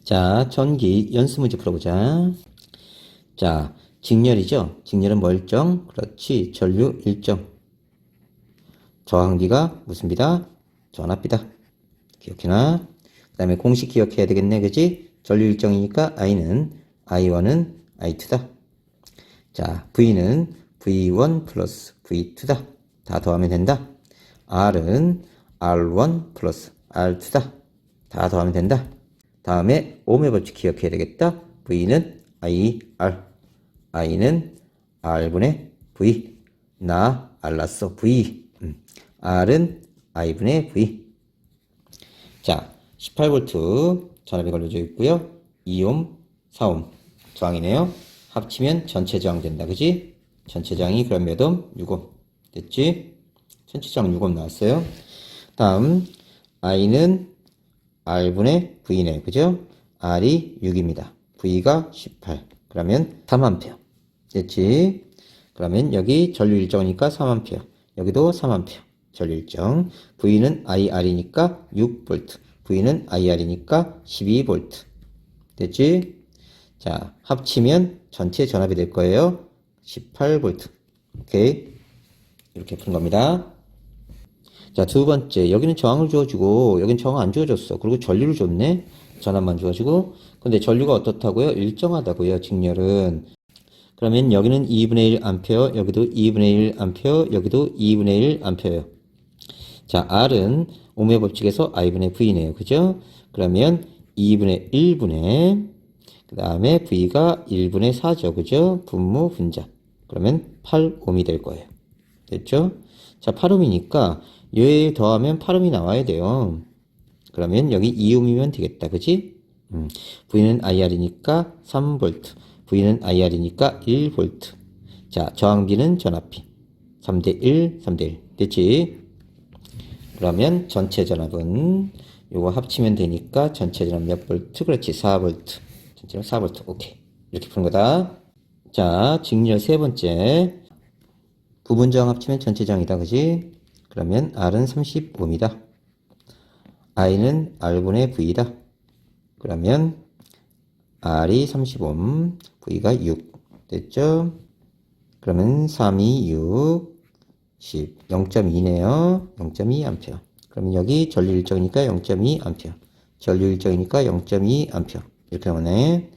자, 전기 연습 문제 풀어보자. 자, 직렬이죠? 직렬은 뭐 일정? 그렇지. 전류 일정. 저항비가 무슨 비다? 전압비다. 기억해놔. 그 다음에 공식 기억해야 되겠네. 그지? 전류 일정이니까 I는 I1은 I2다. 자, V는 V1 플러스 V2다. 다 더하면 된다. R은 R1 플러스 R2다. 다 더하면 된다. 다음에 ohm의 법칙 기억해야 되겠다. V는 IR, I는 R분의 V. 나 알랐어. V. R은 I분의 V. 자, 18V 전압이 걸려져 있고요. 2옴, 4옴 저항이네요. 합치면 전체 저항 된다. 그지? 전체 저항이 그럼 몇 옴? 6옴. 됐지? 전체 저항 6옴 나왔어요. 다음 I는 R분의 V네. 그죠? R이 6입니다. V가 18. 그러면 3A. 됐지? 그러면 여기 전류 일정이니까 3A. 여기도 3A. 전류 일정. V는 IR이니까 6V. V는 IR이니까 12V. 됐지? 자, 합치면 전체 전압이 될 거예요. 18V. 오케이. 이렇게 푸는 겁니다. 자, 두 번째. 여기는 저항을 주어주고, 여기는 저항 안 주어줬어. 그리고 전류를 줬네. 전압만 주어주고. 근데 전류가 어떻다고요? 일정하다고요. 직렬은. 그러면 여기는 2분의 1A, 여기도 2분의 1A, 여기도 2분의 1A예요. 자, R은 ohm의 법칙에서 I분의 V네요. 그죠? 그러면 2분의 1분의, 그 다음에 V가 1분의 4죠. 그죠? 분모, 분자. 그러면 8ohm이 될 거예요. 됐죠? 자, 8ohm이니까 얘 더하면 8ohm이 나와야 돼요. 그러면 여기 2ohm이면 되겠다. 그지? V는 IR이니까 3V. V는 IR이니까 1V. 자, 저항비는 전압비. 3대1, 3대1. 됐지? 그러면 전체 전압은 요거 합치면 되니까 전체 전압 몇 볼트? 그렇지, 4V. 전체 전압 4V. 오케이. 이렇게 푸는 거다. 자, 직렬 세 번째. 부분 저항 합치면 전체 저항이다. 그지? 그러면 R은 30ohm이다. I는 R분의 V다. 그러면 R이 30ohm, V가 6. 됐죠? 그러면 3, 2, 6, 10. 0.2네요. 0.2A. 그러면 여기 전류 일정이니까 0.2A. 전류 일정이니까 0.2A. 이렇게 나오네.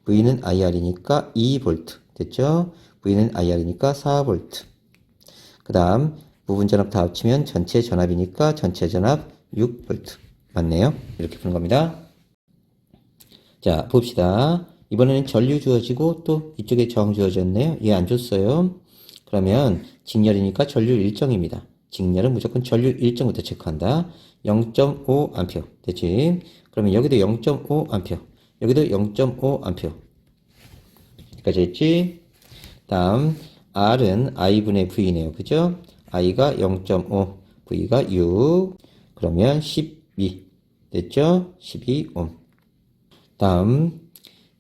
V는 IR이니까 2V. 됐죠? V는 IR이니까 4V. 그 다음 부분 전압 다 합치면 전체 전압이니까 전체 전압 6V. 맞네요. 이렇게 푸는 겁니다. 자, 봅시다. 이번에는 전류 주어지고 또 이쪽에 저항 주어졌네요. 얘 안 줬어요. 그러면 직렬이니까 전류 일정입니다. 직렬은 무조건 전류 일정부터 체크한다. 0.5A. 됐지? 그러면 여기도 0.5A. 여기도 0.5A. 여기까지 했지? 다음 R은 I분의 V네요. 그죠? I가 0.5, V가 6. 그러면 12. 됐죠? 12ohm. 다음,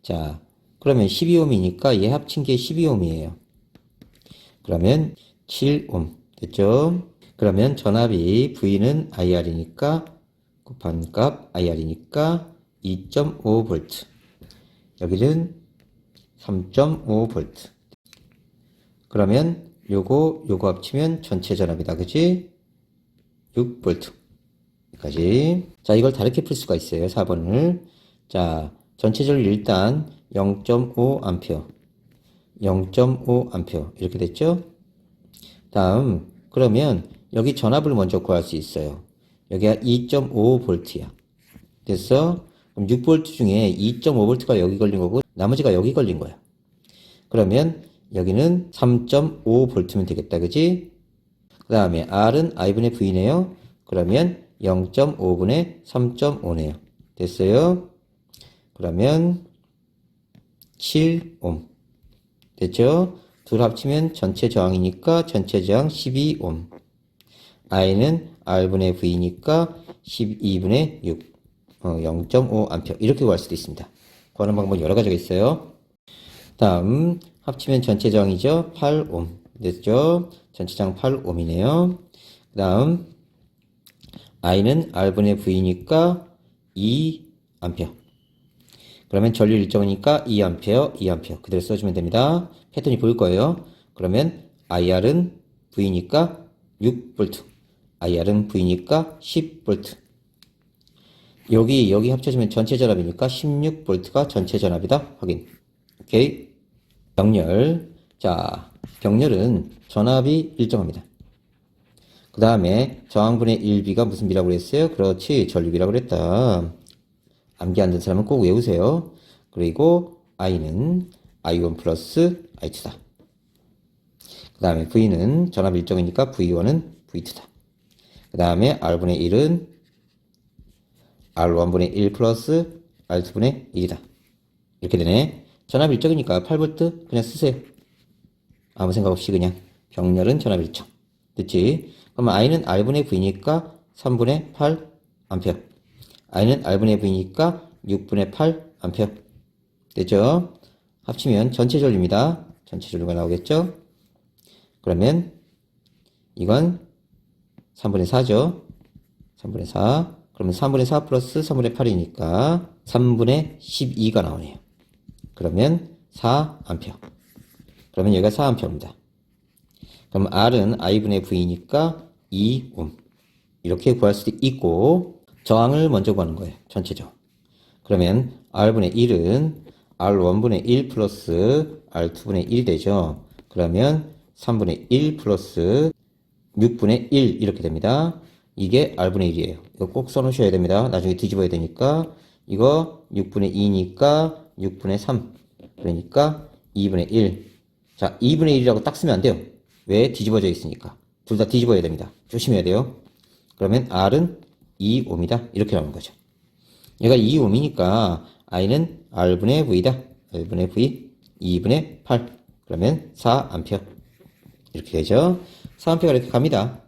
자, 그러면 12ohm이니까 얘 합친 게 12ohm이에요. 그러면 7ohm. 됐죠? 그러면 전압이 V는 IR이니까, 곱한 값 IR이니까 2.5V. 여기는 3.5V. 그러면 요거 합치면 전체 전압이다. 그지? 6V. 여기까지. 자, 이걸 다르게 풀 수가 있어요. 4번을. 자, 전체 전류 일단 0.5A, 0.5A 이렇게 됐죠? 다음 그러면 여기 전압을 먼저 구할 수 있어요. 여기가 2.5V야. 됐어? 그럼 6V 중에 2.5V가 여기 걸린 거고 나머지가 여기 걸린 거야. 그러면 여기는 3.5V면 되겠다. 그지? 그 다음에 R은 I분의 V네요. 그러면 0.5분의 3.5네요. 됐어요? 그러면 7ohm. 됐죠? 둘 합치면 전체 저항이니까 전체 저항 12ohm. I는 R분의 V니까 12분의 6. 0.5A. 이렇게 구할 수도 있습니다. 구하는 방법 여러 가지가 있어요. 다음 합치면 전체 저항이죠. 8ohm. 됐죠? 전체 저항 8ohm이네요. 그 다음 I는 R분의 V니까 2A. 그러면 전류 일정이니까 2A, 2A 그대로 써주면 됩니다. 패턴이 보일 거예요. 그러면 IR은 V니까 6V, IR은 V니까 10V. 여기 합쳐지면 전체 전압이니까 16V가 전체 전압이다. 확인. 오케이. 병렬. 자, 병렬은 전압이 일정합니다. 그 다음에 저항분의 1B가 무슨 B라고 그랬어요? 그렇지, 전류비라고 그랬다. 암기 안 된 사람은 꼭 외우세요. 그리고 I는 I1 플러스 I2다. 그 다음에 V는 전압 일정이니까 V1은 V2다. 그 다음에 R분의 1은 R1분의 1 플러스 R2분의 1이다. 이렇게 되네. 전압 일정이니까 8V 그냥 쓰세요. 아무 생각 없이 그냥. 병렬은 전압 일정. 됐지? 그럼 I는 R분의 V니까 3분의 8 암페어. I는 R분의 V니까 6분의 8 암페어. 됐죠? 합치면 전체 전류입니다. 전체 전류가 나오겠죠? 그러면 이건 3분의 4죠. 3분의 4. 그러면 3분의 4 플러스 3분의 8이니까 3분의 12가 나오네요. 그러면 4A. 그러면 여기가 4A입니다. 그럼 R은 I분의 V니까 2옴. 이렇게 구할 수도 있고, 저항을 먼저 구하는 거예요. 전체 저항. 그러면 R분의 1은 R1분의 1 플러스 R2분의 1이 되죠. 그러면 3분의 1 플러스 6분의 1 이렇게 됩니다. 이게 R분의 1이에요. 이거 꼭 써놓으셔야 됩니다. 나중에 뒤집어야 되니까. 이거 6분의 2니까 6분의 3. 그러니까 2분의 1. 자, 2분의 1이라고 딱 쓰면 안 돼요. 왜? 뒤집어져 있으니까. 둘 다 뒤집어야 됩니다. 조심해야 돼요. 그러면 R은 2옴이다. 이렇게 나오는 거죠. 얘가 2옴이니까 I는 R분의 V다. R분의 V 2분의 8. 그러면 4A. 이렇게 되죠. 4A가 이렇게 갑니다.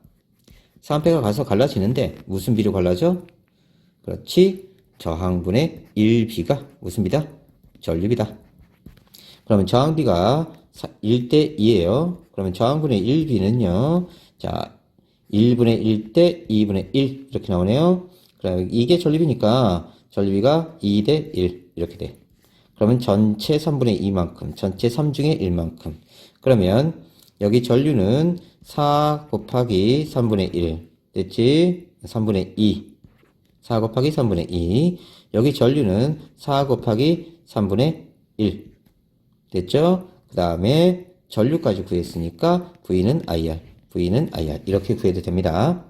4A가 가서 갈라지는데 무슨 비로 갈라져? 그렇지. 저항분의 1B가 무슨 비다? 전류비다. 그러면 저항비가 1대 2예요. 그러면 저항분의 1B는요. 자, 1분의 1대 2분의 1 이렇게 나오네요. 그럼 이게 전류비니까 전류비가 2대 1 이렇게 돼. 그러면 전체 3분의 2만큼, 전체 3 중에 1만큼. 그러면 여기 전류는 4 곱하기 3분의 1 됐지? 3분의 2. 4 곱하기 3분의 2. 여기 전류는 4 곱하기 3분의 1 됐죠? 그 다음에 전류까지 구했으니까 V는 IR, V는 IR 이렇게 구해도 됩니다.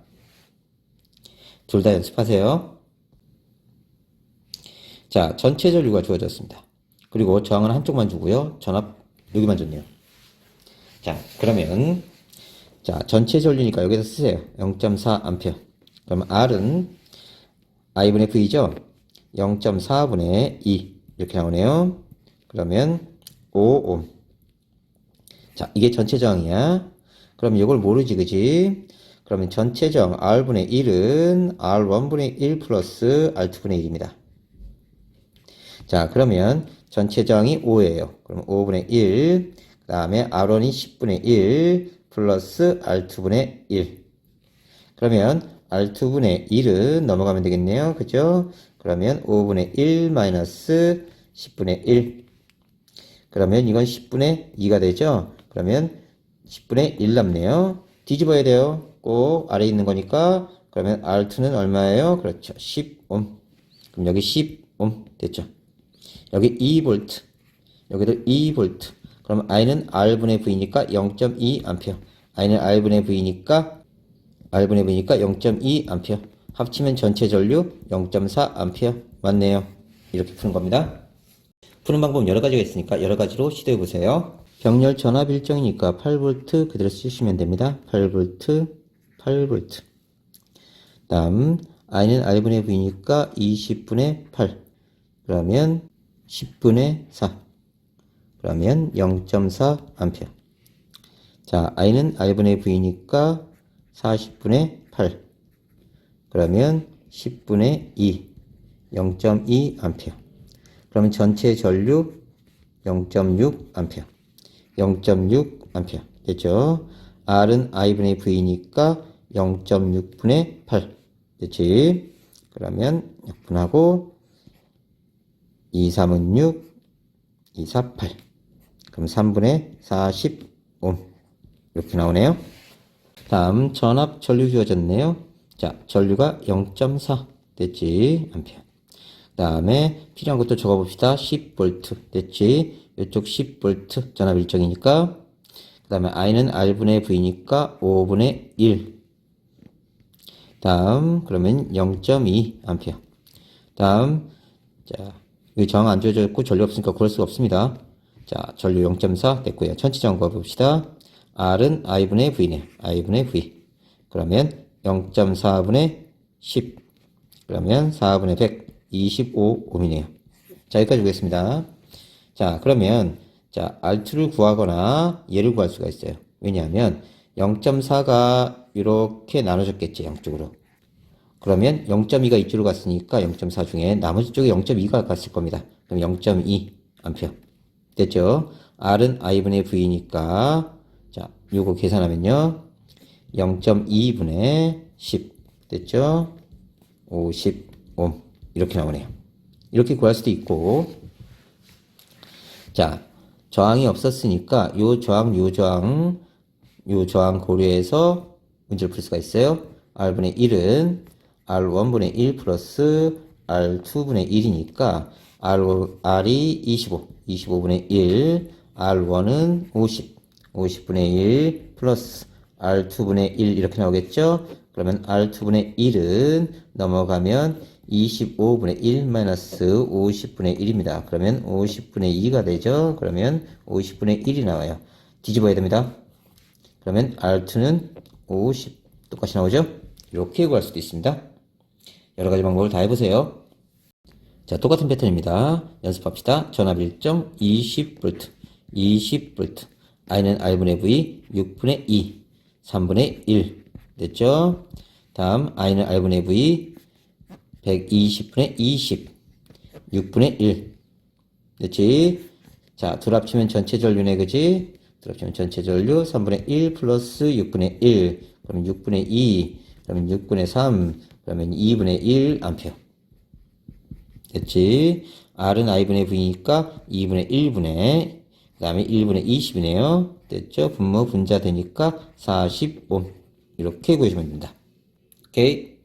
둘 다 연습하세요. 자, 전체 전류가 주어졌습니다. 그리고 저항은 한쪽만 주고요. 전압 여기만 줬네요. 자, 그러면 자, 전체 전류니까 여기서 쓰세요. 0.4A. 그러면 R은 I분의 V죠? 0.4분의 2 이렇게 나오네요. 그러면 5옴. 자, 이게 전체 저항이야. 그럼 이걸 모르지, 그지? 그러면 전체 저항 R분의 1은 R1분의 1 플러스 R2분의 1입니다. 자, 그러면 전체 저항이 5예요. 그럼 5분의 1, 그 다음에 R1이 10분의 1 플러스 R2분의 1. 그러면 R2분의 1은 넘어가면 되겠네요. 그죠? 그러면 5분의 1 마이너스 10분의 1. 그러면 이건 10분의 2가 되죠? 그러면 10분의 1 남네요. 뒤집어야 돼요. 꼭 아래에 있는 거니까. 그러면 R2는 얼마예요? 그렇죠. 10옴. 그럼 여기 10옴 됐죠? 여기 2V. 여기도 2V. 그럼 I는 R분의 V니까 0.2A. I는 R분의 V니까 0.2A. 합치면 전체 전류 0.4A. 맞네요. 이렇게 푸는 겁니다. 푸는 방법 여러 가지가 있으니까 여러 가지로 시도해 보세요. 병렬 전압 일정이니까 8V 그대로 쓰시면 됩니다. 8V, 8V. 다음 I는 R분의 V니까 20분의 8. 그러면 10분의 4. 그러면 0.4A. 자, I는 R분의 V니까 40분의 8. 그러면 10분의 2. 0.2A. 그러면 전체 전류 0.6A. 0.6A. 됐죠? R은 I분의 V니까 0.6분의 8. 됐지? 그러면 약분하고 2, 3은 6, 2, 4, 8. 그럼 3분의 40옴. 이렇게 나오네요. 다음 전압 전류 주어졌네요. 자, 전류가 0.4 됐지, 암페어. 다음에 필요한 것도 적어봅시다. 10V 됐지. 이쪽 10V 전압 일정이니까. 그 다음에 I는 R분의 V니까 5분의 1. 다음 그러면 0.2 암페어. 다음 자, 이 정 안 주어졌고 전류 없으니까 구할 수가 없습니다. 자, 전류 0.4 됐고요. 전체정 구해봅시다. R은 I분의 V네요. I분의 V. 그러면 0.4분의 10. 그러면 4분의 100. 25옴이네요. 자, 여기까지 보겠습니다. 자, 그러면 자, R2를 구하거나 얘를 구할 수가 있어요. 왜냐하면 0.4가 이렇게 나눠졌겠지, 양쪽으로. 그러면 0.2가 이쪽으로 갔으니까 0.4 중에 나머지 쪽에 0.2가 갔을 겁니다. 그럼 0.2 암페어. 됐죠? R은 I분의 V니까 자, 요거 계산하면요. 0.2분의 10 됐죠? 50옴 이렇게 나오네요. 이렇게 구할 수도 있고 자, 저항이 없었으니까 요 저항 고려해서 문제를 풀 수가 있어요. R분의 1은 R1분의 1 플러스 R2분의 1이니까 R이 25분의 1, R1은 50분의 1 플러스 R2분의 1 이렇게 나오겠죠? 그러면 R2분의 1은 넘어가면 25분의 1 마이너스 50분의 1입니다. 그러면 50분의 2가 되죠? 그러면 50분의 1이 나와요. 뒤집어야 됩니다. 그러면 R2는 50 똑같이 나오죠? 이렇게 구할 수도 있습니다. 여러 가지 방법을 다 해보세요. 자, 똑같은 패턴입니다. 연습합시다. 전압 일정 20V, 20V. I는 R분의 V, 6분의 2, 3분의 1. 됐죠? 다음, I는 R분의 V, 120분의 20, 6분의 1. 됐지? 자, 둘 합치면 전체 전류네, 그지? 둘 합치면 전체 전류, 3분의 1 플러스 6분의 1. 그러면 6분의 2, 그러면 6분의 3, 그러면 2분의 1 암페어. 됐지? R은 I분의 V니까 2분의 1분의, 그 다음에 1분의 20이네요. 됐죠? 분모 분자 되니까 40옴. 이렇게 구해주면 됩니다. 오케이?